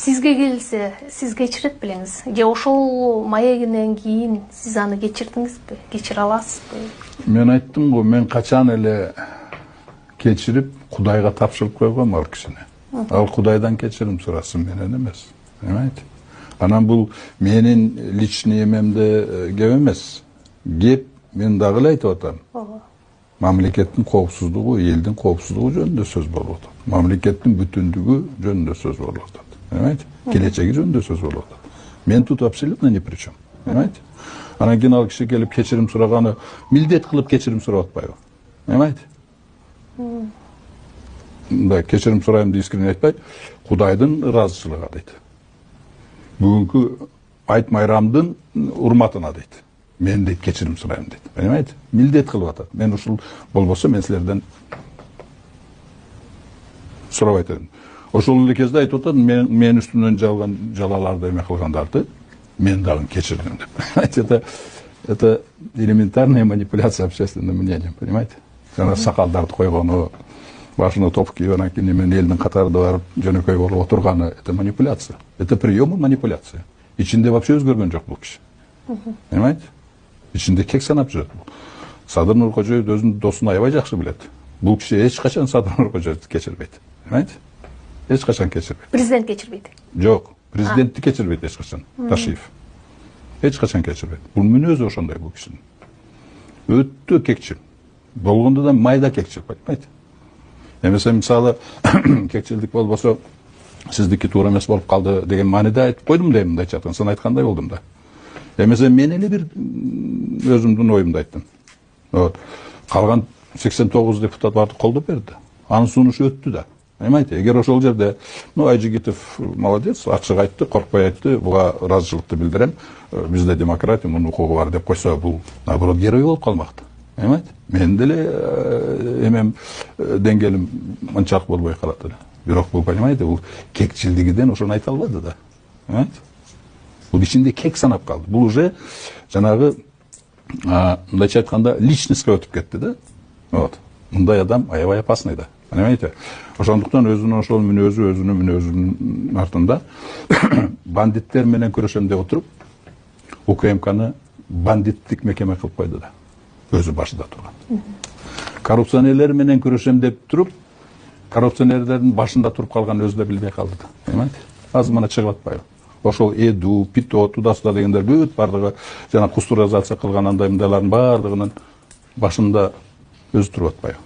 Сизге келсе, сиз кечирет белеңиз. Же ошол маегинен кийин сиз аны кечирдиңизби? Кечире аласызбы? Мен айттым го, мен качан эле кечирип Кудайга тапшырып койгом ал кишини. Ал Кудайдан кечирим сурасын, менен эмес. Понимаете? Анан бул менин личный эмемде кеп эмес. Кеп мен дагы эле айтып атам. Мамлекеттин коопсуздугу, элдин коопсуздугу жөнүндө сөз болуп атат. Мамлекеттин бүтүндүгү жөнүндө сөз болуп атат. Понимаете? Келечеги жөнүндө сөз болуп атат. Мен тут абсолютно ни при чем. Понимаете? Анан кийин ал киши келип кечирим сураганы милдет кылып кечирим сурап атпайбы? Понимаете? Да, кечирим сурайм деп искренне айтпай, Кудайдын ыраазычылыгы дейт. Бүгүнкү айт майрамдын урматына дейт. Мен дейт кечирим сурайм дейт. Понимаете? Милдет кылып атат. Мен ушул болбосо мен силерден сурабайт элем. Ошол эле кезде айтып атат, мен үстүмөн жалган жалаларды эме кылгандарды мен дагы кечирдим деп. Понимаете? Это элементарная манипуляция общественным мнением, понимаете? Жана сакалдарды койгону, башына топ кийип, анан кийин мен элдин катарында барып жөнөкөй болуп отурганы, это манипуляция. Это прием манипуляция. Ичинде вообще өзгөргөн жок бул киши. Понимаете? Ичинде кек санап жүрөт. Садыр Нуркожоев өзүнүн досун аябай жакшы билет. Бул киши эч качан Садыр Нуркожоевду кечирбейт. Понимаете? Эч качан кечирбейт. Президент кечирбейт. Жок, президентти кечирбейт эч качан. Ташиев. Эч качан кечирбейт. Бул мүнөзү ошондой бул кишинин. Өтө кекчил. Болгондо да майда кекчил, понимаете? Эмесе мисалы кекчилдик болбосо сиздики туура эмес болуп калды деген мааниде айтып койдум да, мындай чатан сын айткандай болдум да. Эмесе мен эле бир өзүмдүн оюмду айттым. Вот. Калган 89 депутат барды колдоп берди. Анын сунушу өттү да. Понимаете? Эгер ошол жерде, Айжигитов молодец, ачык айтты, коркпой айтты, буга ыраазычылыкты билдирем. Бизде демократия, мунун укугу бар деп койсо, бул наоборот герой болуп калмакты. Понимаете? Мен деле эмем деңгээлим анчалык болбой калат эле. Бирок бул, понимаете, бул кекчилдигинен ошону айта албады да. Понимаете? Бул ичинде кек санап калды. Бул уже жанагы мындайча айтканда личностьке өтүп кетти да. Вот. Мындай адам аябай опасный да. Понимаете? Ошондуктан өзүнүн ошол өзүнүн мүнөзүнүн артында бандиттер менен күрөшөм деп отуруп, УКМКны бандиттик мекеме кылып койду да. Өзү башында турган. Коррупционерлер менен күрөшөм деп туруп, коррупционерлердин башында туруп калган өзү да билбей калды да. Понимаете? Азыр мына чыгып атпайбы? Ошол Эду, Пито, туда-сюда дегендер бүт бардыгы жана кустуризация кылган андай мындайлардын бардыгынын башында өзү туруп атпайбы?